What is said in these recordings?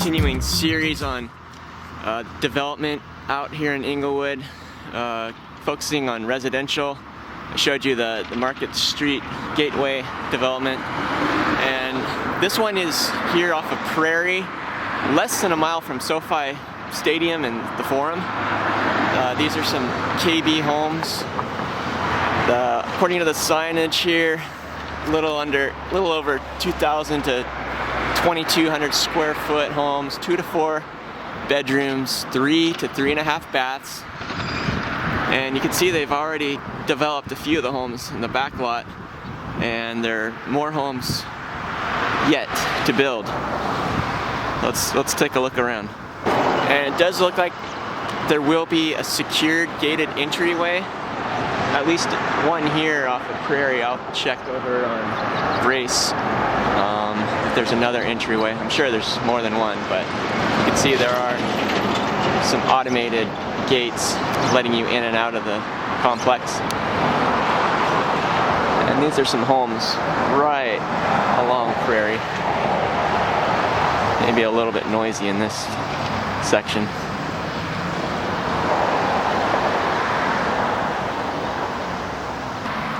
continuing series on development out here in Inglewood, focusing on residential. I showed you the Market Street Gateway development, and this one is here off of Prairie, less than a mile from SoFi Stadium and the Forum. These are some KB homes. According to the signage here, a little over 2,000 to 2,200 square foot homes, 2 to 4 bedrooms, 3 to 3.5 baths. And you can see they've already developed a few of the homes in the back lot, and there are more homes yet to build. Let's take a look around. And it does look like there will be a secured gated entryway. At least one here off of Prairie. I'll check over on Grace if there's another entryway. I'm sure there's more than one, but you can see there are some automated gates letting you in and out of the complex. And these are some homes right along Prairie. Maybe a little bit noisy in this section.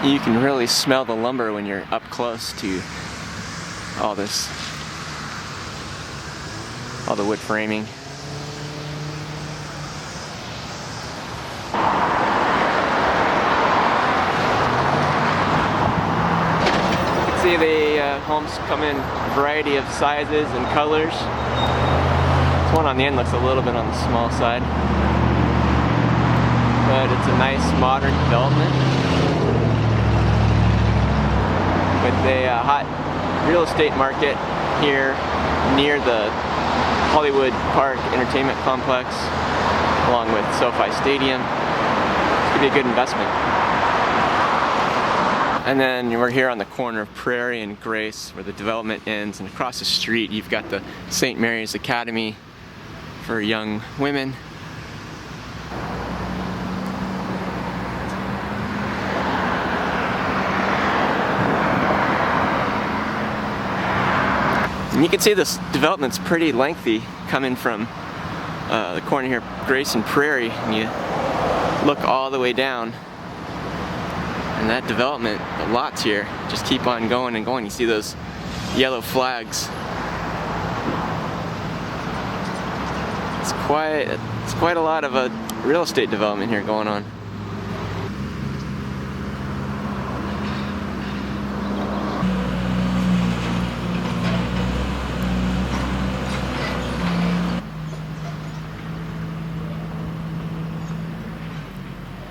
You can really smell the lumber when you're up close to all the wood framing. You can see the homes come in a variety of sizes and colors. This one on the end looks a little bit on the small side, but it's a nice modern development with a hot real estate market here near the Hollywood Park Entertainment Complex, along with SoFi Stadium. This could be a good investment. And then we're here on the corner of Prairie and Grace, where the development ends, and across the street you've got the St. Mary's Academy for young women. And you can see this development's pretty lengthy, coming from the corner here, Grace and Prairie, and you look all the way down. And that development, the lots here, just keep on going and going. You see those yellow flags. It's quite a lot of a real estate development here going on.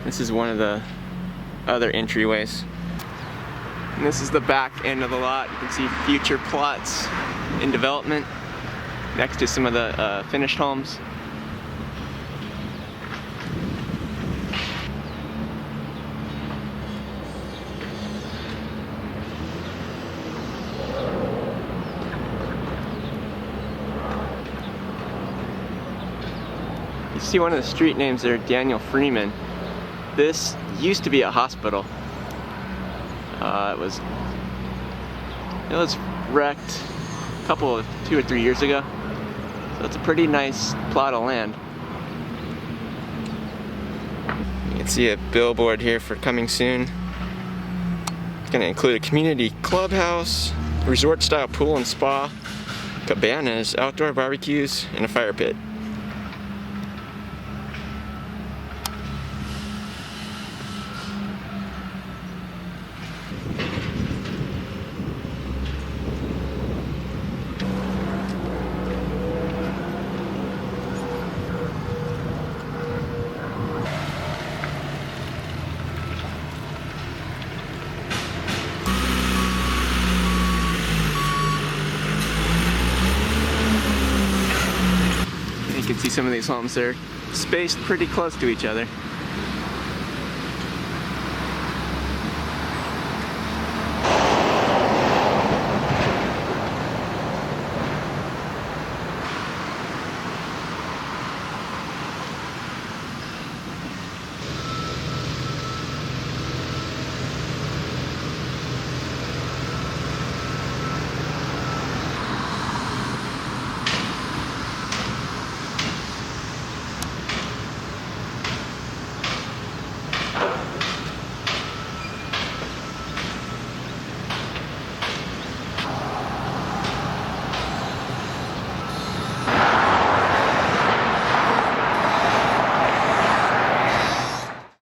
This is one of the other entryways. And this is the back end of the lot. You can see future plots in development next to some of the finished homes. You see one of the street names there, Daniel Freeman. This used to be a hospital. It was wrecked a 2 or 3 years ago. So it's a pretty nice plot of land. You can see a billboard here for coming soon. It's going to include a community clubhouse, resort-style pool and spa, cabanas, outdoor barbecues, and a fire pit. You can see some of these homes, they're spaced pretty close to each other.